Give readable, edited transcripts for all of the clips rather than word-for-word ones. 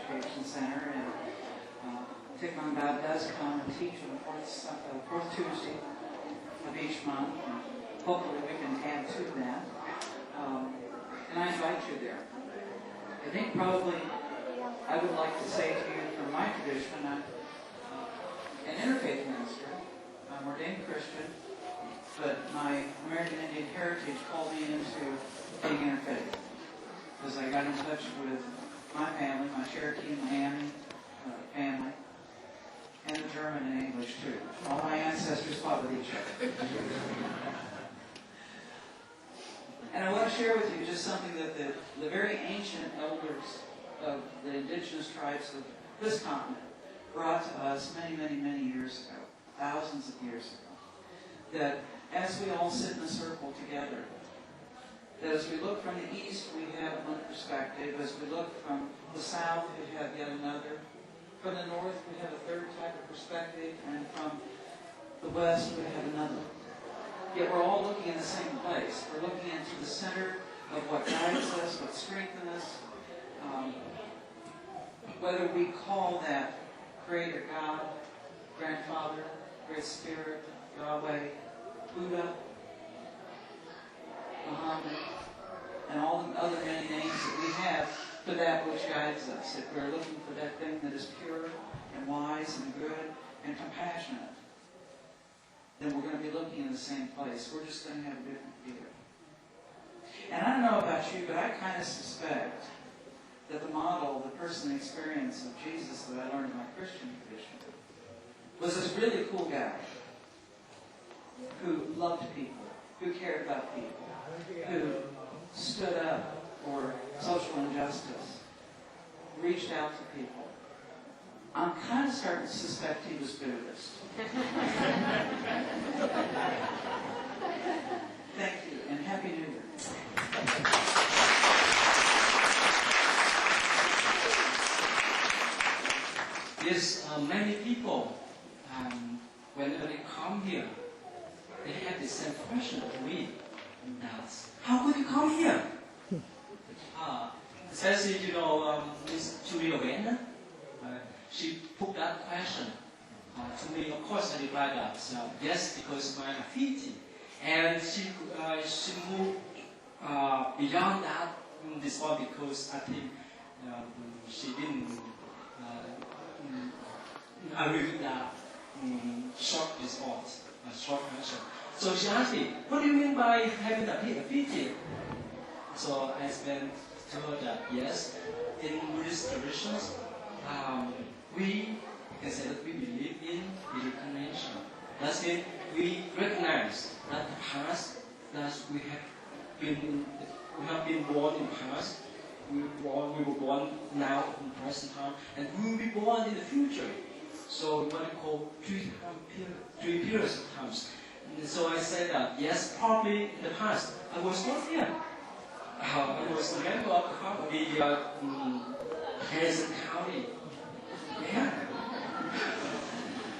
Education Center, and TetVanPhatDanh does come and teach on the fourth Tuesday of each month, and hopefully we can add to that. And I invite you there. I think probably I would like to say to you from my tradition, I'm an interfaith minister. I'm ordained Christian, but my American Indian heritage called me into being interfaith. Because I got in touch with my family, my Cherokee and Miami family, and the German and English too. All my ancestors fought with each other. And I want to share with you just something that the very ancient elders of the indigenous tribes of this continent brought to us many, many, many years ago, thousands of years ago. That as we all sit in a circle together, that as we look from the east, we have one perspective. As we look from the south, we have yet another. From the north, we have a third type of perspective. And from the west, we have another. Yet we're all looking in the same place. We're looking into the center of what guides us, what strengthens us. Whether we call that Creator God, Grandfather, Great Spirit, Yahweh, Buddha, Muhammad, and all the other many names that we have for that which guides us. If we're looking for that thing that is pure and wise and good and compassionate, then we're going to be looking in the same place. We're just going to have a different view. And I don't know about you, but I kind of suspect that the model, the personal experience of Jesus that I learned in my Christian tradition was this really cool guy who loved people, who cared about people, who stood up for social injustice, reached out to people. I'm kind of starting to suspect he was Buddhist. Thank you, and Happy New Year. Yes, many people, whenever they come here, they have the same question to me. That's, how could you come here? Especially, Miss Julia Wender, she put that question to me. Of course, I replied that, yes, because of my affinity. And she moved beyond that this one because I think she didn't agree with that short response, a short answer. So she asked me, what do you mean by having a affinity? So I explained to her that yes, in Buddhist traditions, we can say that we believe in reincarnation. That means we recognize that the past that we have been born in the past, we were born now in present time, and we will be born in the future. So what I call three periods of times. And so I said that yes, probably in the past I was not here. I was a member of the Harrison County. Yeah.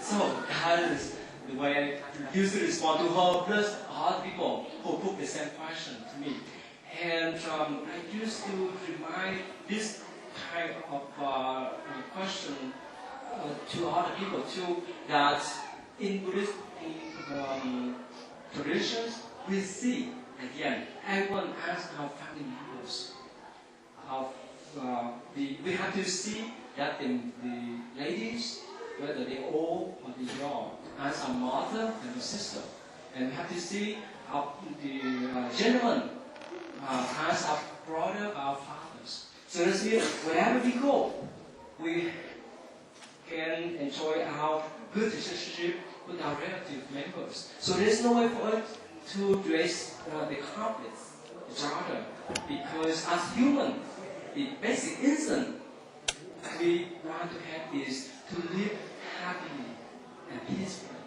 So that is the way I used to respond to her, plus other people who put the same question to me. And I used to remind this kind of question to other people too, that in Buddhist traditions, we see, again, everyone has our family members. We have to see that the ladies, whether they old or they young, as our mother and our sister. And we have to see the gentlemen as our brother, our fathers. So that's it. Wherever we go, we can enjoy our good relationship with our relative members. So there's no way for us to address the conflicts each other, because as human, the basic instinct we want to have is to live happily and peacefully.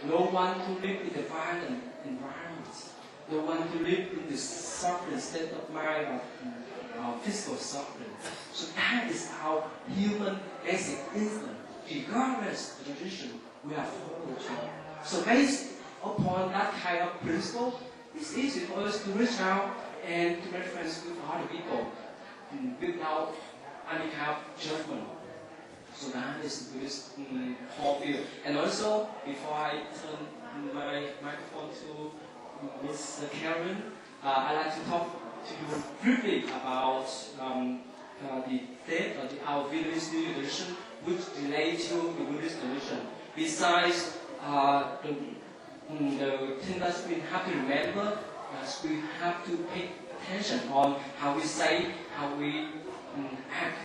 No one to live in the violent environment. No one to live in the suffering state of mind of physical suffering. So that is our human basic instinct, regardless of the tradition we are following. So based upon that kind of principle, it's easy for us to reach out and to make friends with other people without handicapped judgment. So that is Buddhist core view. And also, before I turn my microphone to Ms. Karen, I'd like to talk to you briefly about the depth of our Buddhist new tradition, which relates to the Buddhist tradition. Besides the thing that we have to remember, we have to pay attention on how we say, how we act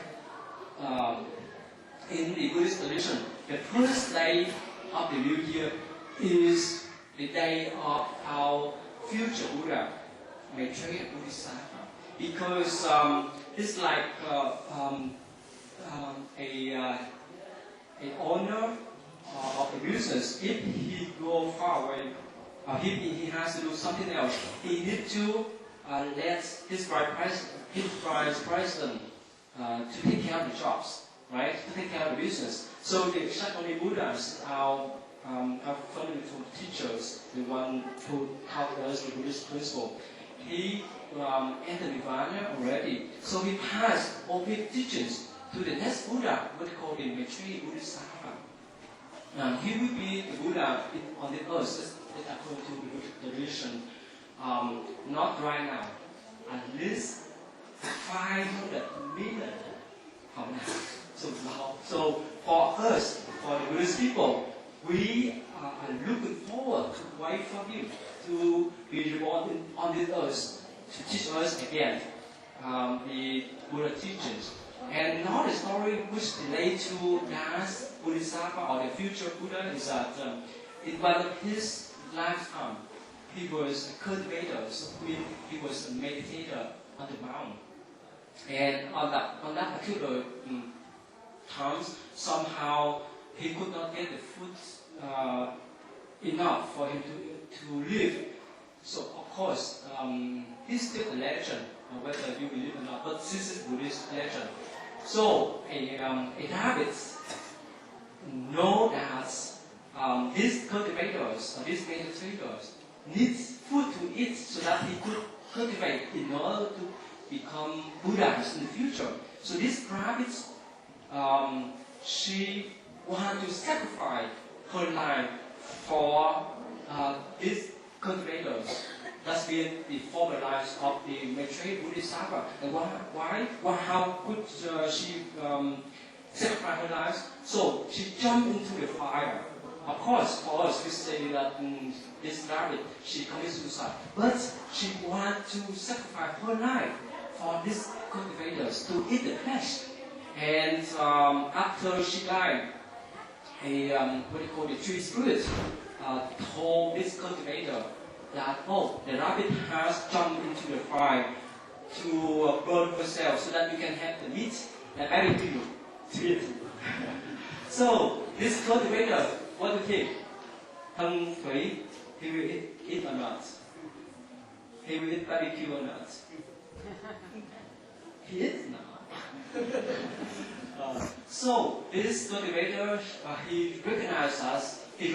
in the Buddhist tradition. The first day of the new year is the day of our future Buddha, Maitreya Bodhisattva, because it's like an honor of the business. If he go far away, if he has to do something else, he needs to let his vice president to take care of the jobs, right? To take care of the business. So the Shakyamuni Buddhas, our fundamental teachers, the one who taught us the Buddhist principle, he entered Nirvana already. So he passed all his teachings to the next Buddha, what we call the Maitreya Bodhisattva. He will be the Buddha on the earth, according to the Buddhist tradition, not right now, at least 500 million from now. So for us, for the Buddhist people, we are looking forward to wait for him to be reborn on this earth to teach us again the Buddha teachings. And now the story which relates to Das Bodhisattva or the future Buddha is that in one of his lifetime, he was a cultivator, so he was a meditator on the mountain. And on that particular times, somehow he could not get the food enough for him to live. So of course, this is a legend, whether you believe or not, but this is Buddhist legend. So a rabbit know that these cultivators, or these meditators, needs food to eat so that he could cultivate in order to become Buddhas in the future. So this rabbit, she wanted to sacrifice her life for these cultivators. That's been the former lives of the Maitreya Bodhisattva. And why? How could she sacrifice her life? So she jumped into the fire. Of course, for us, we say that this rabbit, she committed suicide. But she wanted to sacrifice her life for these cultivators to eat the flesh. And after she died, what they call the tree spirit told this cultivator that, oh, the rabbit has jumped into the fire to burn herself so that you can have the meat and add it to eat. So this cultivator, what do you think? Hung Tui, he will eat or not? He will eat barbecue or not? He is not. So this cultivator, he recognized the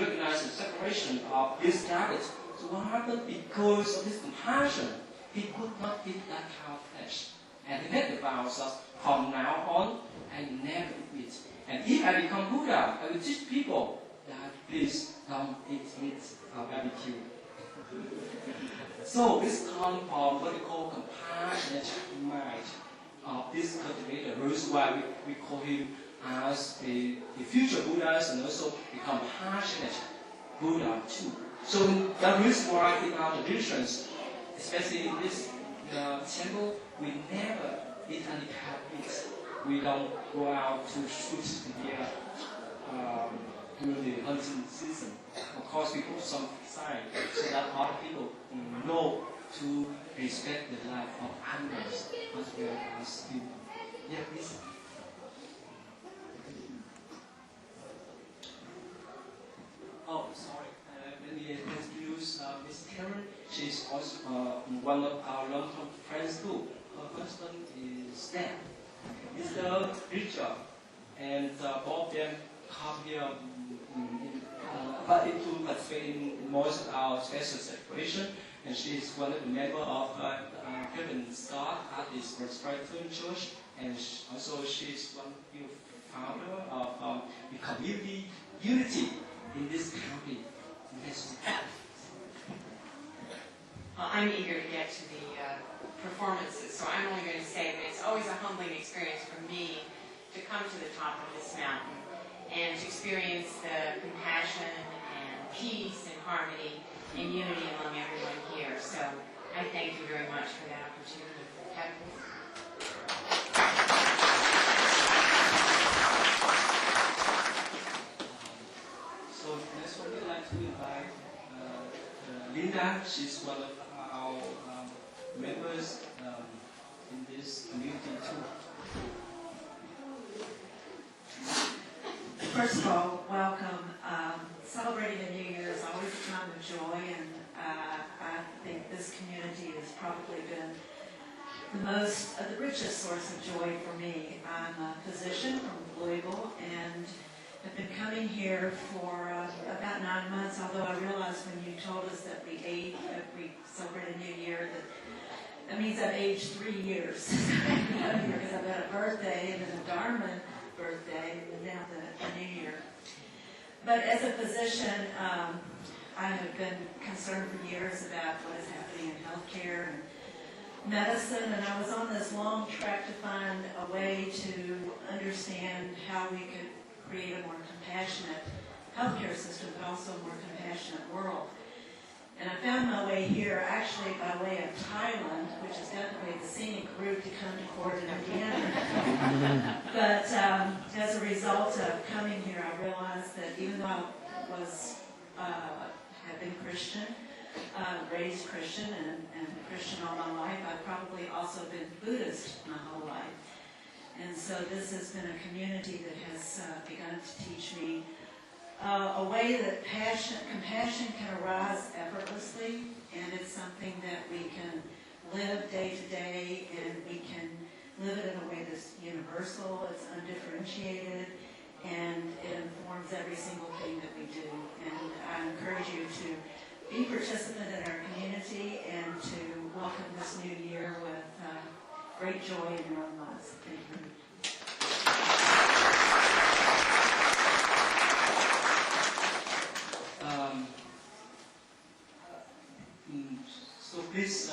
separation of this rabbit. So what happened? Because of his compassion, he could not eat that cow flesh. And he made the vows that from now on, I never eat meat. And if I become Buddha, I will teach people that please don't eat meat or barbecue. So this comes from what we call compassionate mind of this cultivator. That's why we call him as the future Buddhas and also the compassionate Buddha too. So that is why in our traditions, especially in this temple, we never eat any cow meat. We don't go out to shoot the deer during the hunting season. Of course, we put some sign so that other people know to respect the life of animals as well as people. Yeah, please. Oh, sorry. Let me introduce Ms. Karen. She's also one of our long-term friends too. Her husband is dead. Mr. Richard. And both of them come here to participate in most of our special celebration. And she is one of the members of Heaven Star at this Presbyterian Church and also she's one of the founder of the community unity in this country. I'm eager to get to the performances, so I'm only going to say that it's always a humbling experience for me to come to the top of this mountain and to experience the compassion and peace and harmony and unity among everyone here. So I thank you very much for that opportunity. So next one, we'd like to invite Linda. She's one of our members in this community too. First of all, welcome. Celebrating the New Year is always a time of joy, and I think this community has probably been the richest source of joy for me. I'm a physician from Louisville, and have been coming here for about 9 months, although I realized when you told us that we celebrate a New Year, that means I've aged 3 years. Because I've had a birthday, and then a Dharma birthday, and now the New Year. But as a physician, I have been concerned for years about what is happening in healthcare and medicine, and I was on this long track to find a way to understand how we could create a more compassionate healthcare system, but also a more compassionate world. And I found my way here actually by way of Thailand, which is definitely the scenic route to come to court in Indiana. But as a result of coming here, I realized that even though I had been Christian, raised Christian and Christian all my life, I've probably also been Buddhist my whole life. And so this has been a community that has begun to teach me a way that compassion can arise effortlessly, and it's something that we can live day to day, and we can live it in a way that's universal, it's undifferentiated, and it informs every single thing that we do. And I encourage you to be participant in our community and to welcome this new year with great joy in your own lives. Thank you. So please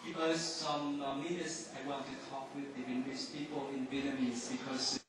give us some minutes. I want to talk with the Vietnamese people in Vietnamese because